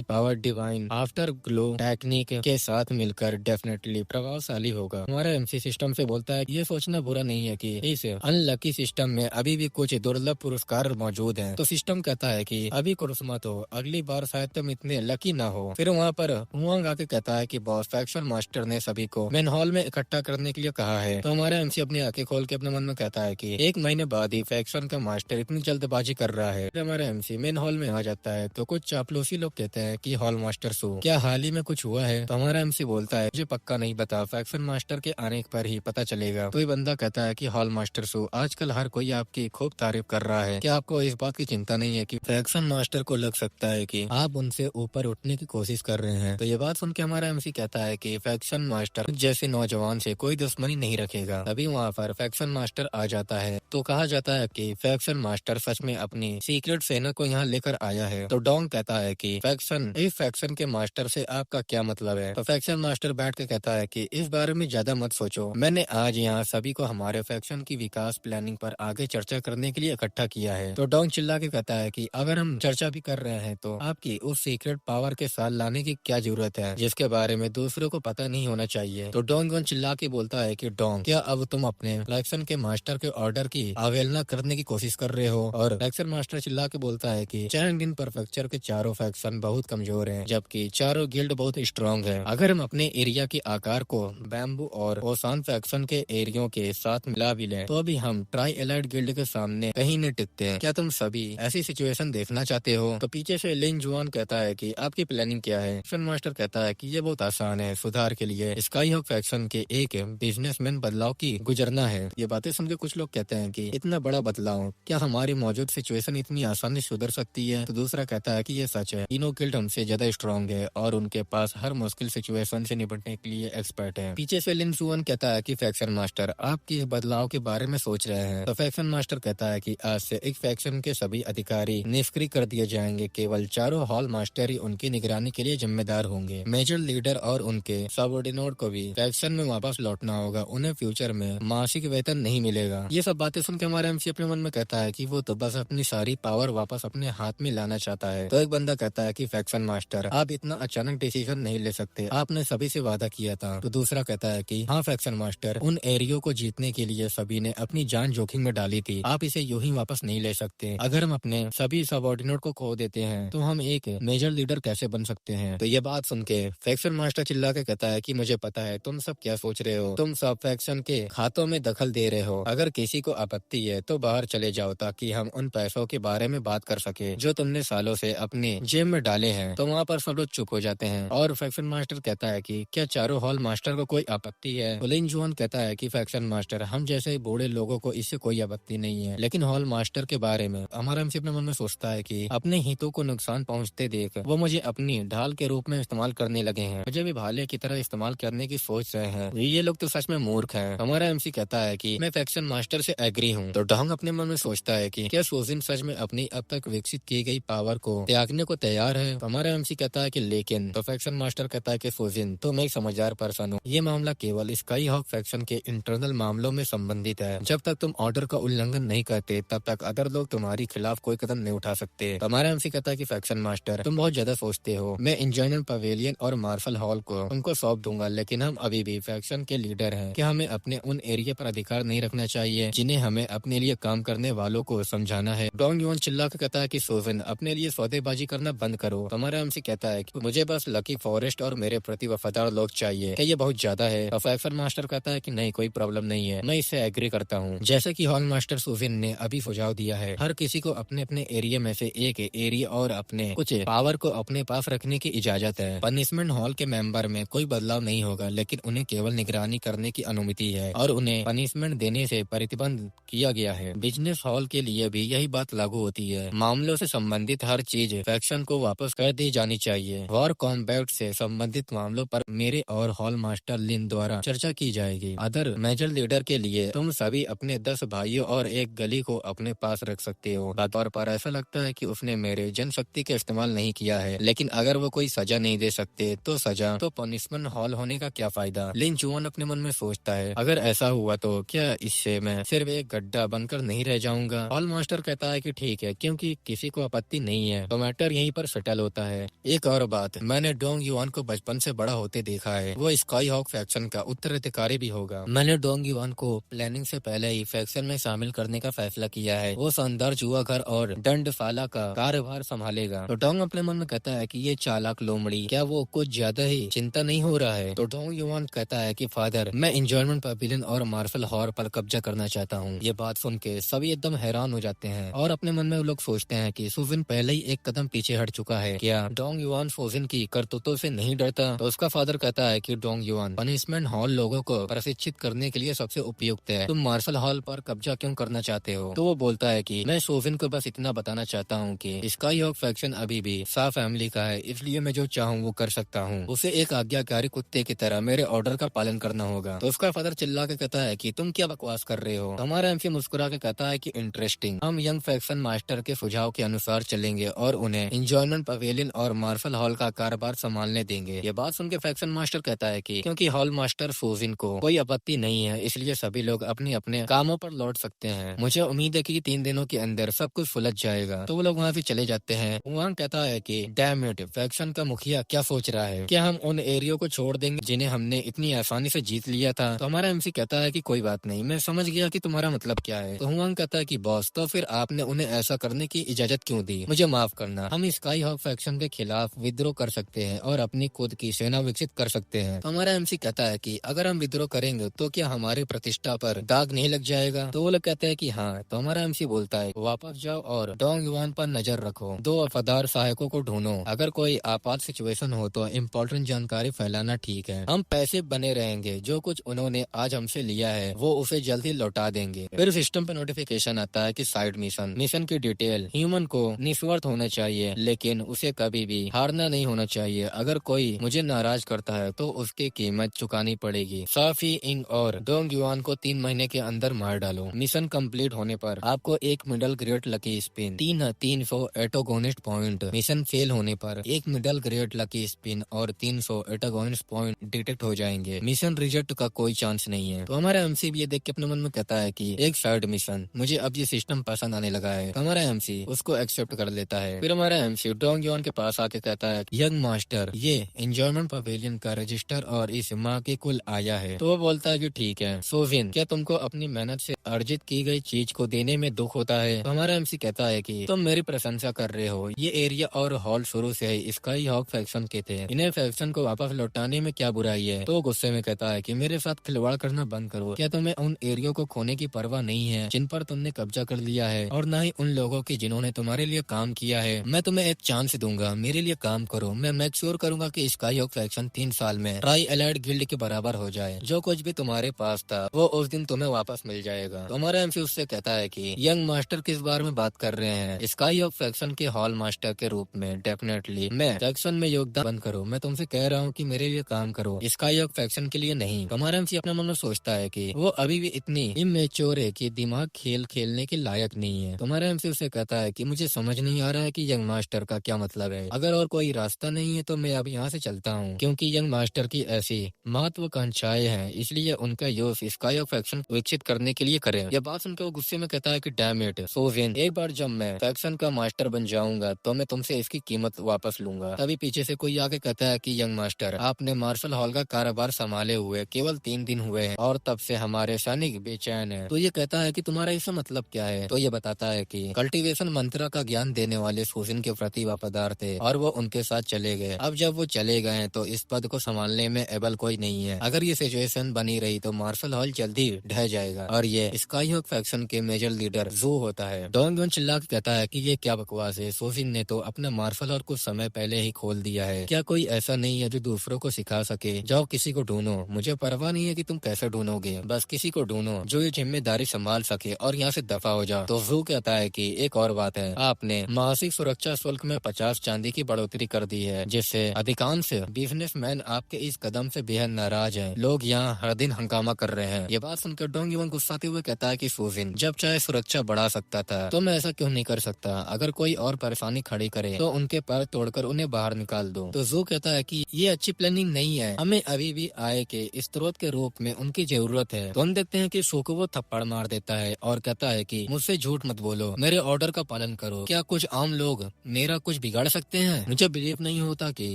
power divine after glow technique के साथ मिलकर डेफिनेटली प्रभावशाली होगा। हमारा एमसी सिस्टम से बोलता है ये सोचना बुरा नहीं है कि इस अनलकी सिस्टम में अभी भी कुछ दुर्लभ पुरस्कार मौजूद हैं। तो सिस्टम कहता है कि अभी खुश मत हो, अगली बार शायद तुम इतने लकी ना हो। फिर वहाँ पर हुआंग आके कहता है कि बॉस फैक्शन मास्टर ने सभी को मेन हॉल में इकट्ठा करने के लिए कहा है। तो हमारा एमसी अपनी आंखें खोल के अपने मन में कहता है कि 1 महीने बाद ही फैक्शन का मास्टर इतनी जल्दबाजी कर रहा है। फिर हमारा एमसी मेन हॉल में आ जाता है तो कुछ चापलूसी लोग कहते हैं कि हॉल मास्टर सो क्या हाल ही में कुछ हुआ है? तो हमारा एमसी बोलता है मुझे पक्का नहीं पता, फैक्शन मास्टर के आने पर ही पता चलेगा। तो ये बंदा कहता है कि हॉल मास्टर सो आजकल हर कोई आपकी खूब तारीफ कर रहा है, क्या आपको इस बात की चिंता नहीं है कि फैक्शन मास्टर को लग सकता है कि आप उनसे ऊपर उठने की कोशिश कर रहे हैं? तो ये बात सुन के हमारा एमसी कहता है कि फैक्शन मास्टर जैसे नौजवान से कोई दुश्मनी नहीं रखेगा। तभी वहाँ पर फैक्शन मास्टर आ जाता है। तो कहा जाता है कि फैक्शन मास्टर सच में अपनी सीक्रेट सेना को यहाँ लेकर आया है। तो डोंग कहता है कि इस फैक्शन के मास्टर से आपका क्या मतलब है? तो फैक्शन मास्टर बैठ के कहता है कि इस बारे में ज्यादा मत सोचो, मैंने आज यहाँ सभी को हमारे फैक्शन की विकास प्लानिंग पर आगे चर्चा करने के लिए इकट्ठा किया है। तो डोंग चिल्ला के कहता है कि अगर हम चर्चा भी कर रहे हैं तो आपकी उस सीक्रेट पावर के साथ लाने की क्या जरूरत है जिसके बारे में दूसरों को पता नहीं होना चाहिए? तो डोंग चिल्ला के बोलता है कि डोंग, क्या अब तुम अपने फैक्शन के मास्टर के ऑर्डर की अवहेलना करने की कोशिश कर रहे हो? और फैक्शन मास्टर चिल्ला के बोलता है कि चैंगडिन प्रीफेक्चर के चारों फैक्शन बहुत कमजोर हैं, जबकि चारों गिल्ड बहुत स्ट्रांग है। अगर हम अपने एरिया के आकार को बैम्बू और ओसान फैक्शन के एरियो के साथ मिला भी लें तो अभी हम ट्राई एलाइड गिल्ड के सामने कहीं नहीं टिकते हैं। क्या तुम सभी ऐसी सिचुएशन देखना चाहते हो? तो पीछे से लिन जुआन कहता है कि आपकी प्लानिंग क्या है? फैक्शन मास्टर कहता है कि ये बहुत आसान है, सुधार के लिए स्काई हॉक फैक्शन के एक बिजनेसमैन बदलाव की गुजरना है। ये बातें सुन के कुछ लोग कहते हैं कि इतना बड़ा बदलाव, क्या हमारी मौजूद सिचुएशन इतनी आसानी से सुधर सकती है? तो दूसरा कहता है कि ये सच है, तीनों गिल्ड हमसे ज्यादा स्ट्रांग है और उनके पास हर मुश्किल सिचुएशन से निपटने के लिए एक्सपर्ट है। पीछे से लिन जुआन कहता है कि फैक्शन मास्टर आपकी बदलाव के बारे में सोच रहे हैं। तो फैक्शन मास्टर कहता है कि आज से एक फैक्शन के सभी अधिकारी निष्क्रिय कर दिए जाएंगे, केवल चारों हॉल मास्टर ही उनकी निगरानी के लिए जिम्मेदार होंगे। मेजर लीडर और उनके सबऑर्डिनेट को भी फैक्शन में वापस लौटना होगा, उन्हें फ्यूचर में मासिक वेतन नहीं मिलेगा। ये सब बातें सुन के हमारा एमसी अपने मन में कहता है कि वो तो बस अपनी सारी पावर वापस अपने हाथ में लाना चाहता है। तो एक बंदा कहता है कि फैक्शन मास्टर आप इतना अचानक डिसीजन नहीं ले सकते, आपने सभी से वादा किया था। तो दूसरा कहता है कि हाँ फैक्शन मास्टर, उन एरियो को जीतने के लिए सभी ने अपनी जान जोखिम में डाली थी, आप इसे यूं ही वापस नहीं ले सकते। अगर हम अपने सभी सबऑर्डिनेट को खो देते हैं तो हम एक मेजर लीडर कैसे बन सकते हैं? तो ये बात सुन के फैक्शन मास्टर चिल्ला के कहता है कि मुझे पता है तुम सब क्या सोच रहे हो, तुम सब फैक्शन के खातों में दखल दे रहे हो। अगर किसी को आपत्ति है तो बाहर चले जाओ ताकि हम उन पैसों के बारे में बात कर सके जो तुमने सालों से अपने जेब में डाले हैं। तो वहाँ पर सब लोग चुप हो जाते हैं और फैक्शन मास्टर कहता है कि क्या चारों हॉल मास्टर को कोई आपत्ति है? तो लिन जुआन कहता है कि फैक्शन मास्टर, हम जैसे बूढ़े लोगों को इससे कोई आपत्ति नहीं है, लेकिन हॉल मास्टर के बारे में हमारा एमसी अपने मन में सोचता है कि अपने हितों को नुकसान पहुंचते देख वो मुझे अपनी ढाल के रूप में इस्तेमाल करने लगे हैं, मुझे भी भाले की तरह इस्तेमाल करने की सोच रहे हैं। ये लोग तो सच में मूर्ख हैं। हमारा एमसी कहता है कि मैं फैक्शन मास्टर से एग्री हूँ। तो डोंग अपने मन में सोचता है कि क्या सोजिन सच में अपनी अब तक विकसित की गई पावर को त्यागने को तैयार है? तो हमारा एमसी कहता है कि लेकिन। तो फैक्शन मास्टर कहता है कि सोजिन तुम एक समझदार पर्सन हो, ये मामला केवल स्काई हॉक फैक्शन के इंटरनल मामलों में संबंधित है। जब तक तुम ऑर्डर का उल्लंघन नहीं करते तब तक फादर लोग तुम्हारी खिलाफ कोई कदम नहीं उठा सकते। तो हमारा एमसी कहता है कि फैक्शन मास्टर तुम बहुत ज्यादा सोचते हो, मैं इंजॉयमेंट पवेलियन और मार्शल हॉल को तुमको सौंप दूंगा, लेकिन हम अभी भी फैक्शन के लीडर हैं। क्या हमें अपने उन एरिया पर अधिकार नहीं रखना चाहिए जिन्हें हमें अपने लिए काम करने वालों को समझाना है? डोंग युआन चिल्ला कर कहता है कि सोविन अपने लिए सौदेबाजी करना बंद करो। तो हमारा एमसी कहता है कि मुझे बस लकी फॉरेस्ट और मेरे प्रति वफादार लोग चाहिए, क्या ये बहुत ज्यादा है? तो फैक्शन मास्टर कहता है कि नहीं, कोई प्रॉब्लम नहीं है, मैं इससे एग्री करता हूँ। जैसे कि हॉल मास्टर सोविन ने अभी सुझाव दिया है, हर किसी को अपने अपने एरिया में से एक एरिया और अपने कुछ पावर को अपने पास रखने की इजाजत है। पनिशमेंट हॉल के मेंबर में कोई बदलाव नहीं होगा, लेकिन उन्हें केवल निगरानी करने की अनुमति है और उन्हें पनिशमेंट देने से प्रतिबंध किया गया है। बिजनेस हॉल के लिए भी यही बात लागू होती है। मामलों से संबंधित हर चीज फैक्शन को वापस कर दी जानी चाहिए। वॉर कॉम्बैट से संबंधित मामलों पर मेरे और हॉल मास्टर लिन द्वारा चर्चा की जाएगी। अदर मेजर लीडर के लिए तुम सभी अपने 10 भाइयों और एक गली को अपने पास रख सकते हो। तौर पर ऐसा लगता है कि उसने मेरे जनशक्ति का इस्तेमाल नहीं किया है, लेकिन अगर वो कोई सजा नहीं दे सकते तो सजा तो पनिशमेंट हॉल होने का क्या फायदा? लिन जुआन अपने मन में सोचता है, अगर ऐसा हुआ तो क्या इससे मैं सिर्फ एक गड्ढा बनकर नहीं रह जाऊंगा? हॉल मास्टर कहता है कि ठीक है, क्योंकि किसी को आपत्ति नहीं है तो मैटर यहीं पर सेटल होता है। एक और बात, मैंने डोंग युआन को बचपन से बड़ा होते देखा है, वो स्काई हॉक फैक्शन का उत्तराधिकारी भी होगा। मैंने डोंग युआन को प्लानिंग से पहले ही फैक्शन में शामिल करने का फैसला किया है। वो शानदार जुआ घर और दंडफाला का कार्यभार संभालेगा। तो डोंग अपने मन में कहता है कि ये चालाक लोमड़ी, क्या वो कुछ ज्यादा ही चिंता नहीं हो रहा है? तो डोंग युआन कहता है कि फादर, मैं इंजॉयमेंट पवेलियन और मार्शल हॉल पर कब्जा करना चाहता हूँ। ये बात सुन के सभी एकदम हैरान हो जाते हैं और अपने मन में वो लोग सोचते हैं कि सुविन पहले ही एक कदम पीछे हट चुका है। क्या डोंग युआन सोविन की करतूतों से नहीं डरता? तो उसका फादर कहता है कि डोंग युआन, पनिशमेंट हॉल लोगों को प्रशिक्षित करने के लिए सबसे उपयुक्त है, तुम मार्शल हॉल पर कब्जा क्यों करना चाहते हो? तो वो बोलता है कि मैं सोविन को बस इतना बताना चाहता हूँ कि स्काई हॉक फैक्शन अभी भी सा फैमिली का है, इसलिए मैं जो चाहूँ वो कर सकता हूँ। उसे एक आज्ञाकारी कुत्ते की तरह मेरे ऑर्डर का पालन करना होगा। तो उसका फादर चिल्ला के कहता है कि तुम क्या बकवास कर रहे हो? तो हमारा एमसी मुस्कुरा के कहता है कि इंटरेस्टिंग, हम यंग फैक्शन मास्टर के सुझाव के अनुसार चलेंगे और उन्हें इंजॉयमेंट पवेलियन और मार्शल हॉल का कारोबार संभालने देंगे। ये बात सुन के फैक्शन मास्टर कहता है कि क्योंकि हॉल मास्टर सोजिन को कोई आपत्ति नहीं है, इसलिए सभी लोग अपने अपने कामों पर लौट सकते हैं। मुझे उम्मीद है कि 3 दिनों के अंदर सब कुछ सुलझ जाएगा। तो वो लोग वहाँ से चले जाते हैं। वहाँ कहता है कि डैम इट, फैक्शन का मुखिया क्या सोच रहा है? क्या हम उन एरियो को छोड़ देंगे जिन्हें हमने इतनी आसानी से जीत लिया था? तो हमारा एमसी कहता है कि कोई बात नहीं, मैं समझ गया कि तुम्हारा मतलब क्या है। तो हुआंग कहता है कि बॉस, तो फिर आपने उन्हें ऐसा करने की इजाजत क्यों दी? मुझे माफ करना, हम स्काई हॉक फैक्शन के खिलाफ विद्रोह कर सकते हैं और अपनी खुद की सेना विकसित कर सकते हैं। तो हमारा एमसी कहता है कि अगर हम विद्रोह करेंगे तो क्या हमारी प्रतिष्ठा पर दाग नहीं लग जाएगा? तो वो लोग कहते हैं कि हाँ। तो हमारा एमसी बोलता है, वापस जाओ और डोंग युआन पर नजर रखो, 2 वफादार सहायकों को ढूंढो, अगर कोई आपात सिचुएशन हो तो इम्पोर्टेंट जानकारी फैलाना ठीक है। हम पैसे बने रहेंगे, जो कुछ उन्होंने आज हमसे लिया है वो उसे जल्द ही लौटा देंगे। फिर सिस्टम पे नोटिफिकेशन आता है कि साइड मिशन की डिटेल, ह्यूमन को निस्वार्थ होना चाहिए, लेकिन उसे कभी भी हारना नहीं होना चाहिए। अगर कोई मुझे नाराज करता है तो उसकी कीमत चुकानी पड़ेगी। साफी इंग और डोंग युआन को 3 महीने के अंदर मार डालो। मिशन कंप्लीट होने पर आपको एक middle grade lucky spin, 300 antagonist point. Mission fail होने पर 1 मिडल ग्रेड लकी स्पिन और 300 एटोगोनिस्ट पॉइंट डिटेक्ट हो जाएंगे। मिशन रिजेक्ट का कोई चांस नहीं है। तो हमारा एमसी भी ये देख के अपने मन में कहता है कि एक साइड मिशन, मुझे अब ये सिस्टम पसंद आने लगा है। तो हमारा एमसी उसको एक्सेप्ट कर लेता है। फिर हमारा एमसी डोंग युआन के पास आके कहता है, यंग मास्टर, ये एंजॉयमेंट पवेलियन का रजिस्टर और इस माह की कुल आया है। तो वो बोलता है कि ठीक है। सोविन, क्या तुमको अपनी मेहनत से अर्जित की गई चीज को देने में दुख होता है? तो हमारा एमसी कहता है कि तुम मेरी प्रशंसा कर रहे हो, ये एरिया और हॉल शुरू से ही स्काई हॉक फैक्शन के थे, इन्हें फैक्शन को वापस लौटाने में क्या बुराई है? तो गुस्से में कहता है कि मेरे साथ खिलवाड़ करना बंद करो। क्या तुम्हें उन एरियो को खोने की परवाह नहीं है जिन पर तुमने कब्जा कर लिया है, और न ही उन लोगों की जिन्होंने तुम्हारे लिए काम किया है? मैं तुम्हें एक चांस दूंगा, मेरे लिए काम करो। मैं मेक श्योर करूंगा कि स्काई हॉक फैक्शन 3 साल में ट्राई एलाइड गिल्ड के बराबर हो जाए। जो कुछ भी तुम्हारे पास था वो उस दिन तुम्हें वापस मिल जाएगा। तो हमारा एमसी उससे कहता है कि यंग मास्टर किस बारे में बात कर रहे हैं? स्काई हॉक फैक्शन के हॉल मास्टर के रूप में डेफिनेटली मैं फैक्शन में योगदान बंद करो। मैं तुमसे कह रहा हूँ कि मेरे लिए काम करो, स्काई हॉक फैक्शन के लिए नहीं। तो हमारा एमसी अपने मन में सोचता है कि वो अभी भी इतनी इमेच्योर है कि दिमाग खेल खेलने के लायक नहीं है। तो हमारा एमसी उससे कहता है कि मुझे समझ नहीं आ रहा है कि यंग मास्टर का क्या मतलब है। अगर और कोई रास्ता नहीं है तो मैं अब यहाँ से चलता हूँ, क्योंकि यंग मास्टर की ऐसी महत्वाकांक्षाएं हैं, इसलिए उनका यूज स्काई हॉक फैक्शन विकसित करने के लिए करें। ये बात सुनकर वो गुस्से में कहता है कि डैम इट सोविन, एक बार जब मैं फैक्शन का मास्टर बन जाऊंगा तो मैं तुमसे इसकी कीमत वापस लूंगा। तभी पीछे से कोई आके कहता है कि यंग मास्टर, आपने मार्शल हॉल का कारोबार संभाले हुए केवल 3 दिन हुए हैं और तब से हमारे सैनिक बेचैन हैं। तो ये कहता है कि तुम्हारा इसका मतलब क्या है। तो ये बताता है कि कल्टीवेशन मंत्र का ज्ञान देने वाले सोजिन के प्रति वफादार थे और वो उनके साथ चले गए। अब जब वो चले गए तो इस पद को संभालने में एबल कोई नहीं है। अगर ये सिचुएशन बनी रही तो मार्शल हॉल जल्दी ढह जाएगा और ये स्काईहॉक फैक्शन के मेजर लीडर जू होता है। डोंग वन चिल्ला के कहता है कि ये क्या बकवास है, सोजिन ने तो अपना मार्शल हॉल कुछ समय पहले ही खोल दिया है। क्या कोई ऐसा नहीं है जो दूसरों को सिखा सके। जाओ किसी को ढूंढो, मुझे परवाह नहीं है कि तुम कैसे ढूंढोगे, बस किसी को ढूंढो जो ये जिम्मेदारी संभाल सके और यहाँ से दफा हो जाओ। तो जू कहता है कि एक और बात है, आपने मासिक सुरक्षा शुल्क में 50 चांदी की बढ़ोतरी कर दी है, जिससे अधिकांश बिजनेसमैन आपके इस कदम से बेहद नाराज हैं। लोग यहाँ हर दिन हंगामा कर रहे हैं। ये बात सुनकर डोंग वन गुस्साते हुए कहता है कि सोजिन जब चाहे सुरक्षा बढ़ा सकता था तो मैं ऐसा क्यों नहीं कर सकता। अगर कोई और परेशानी खड़ी करे तो उनके पैर तोड़कर उन्हें बाहर निकाल दो। तो जू कहता है कि ये अच्छी प्लानिंग नहीं है, हमें अभी भी आय के स्रोत के रूप में उनकी जरूरत है। तो हम देखते हैं कि शो को वो थप्पड़ मार देता है और कहता है कि मुझसे झूठ मत बोलो, मेरे ऑर्डर का पालन करो। क्या कुछ आम लोग मेरा कुछ बिगाड़ सकते हैं? मुझे बिलीव नहीं होता कि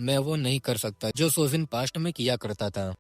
मैं वो नहीं कर सकता जो सोजिन पास्ट में किया करता था।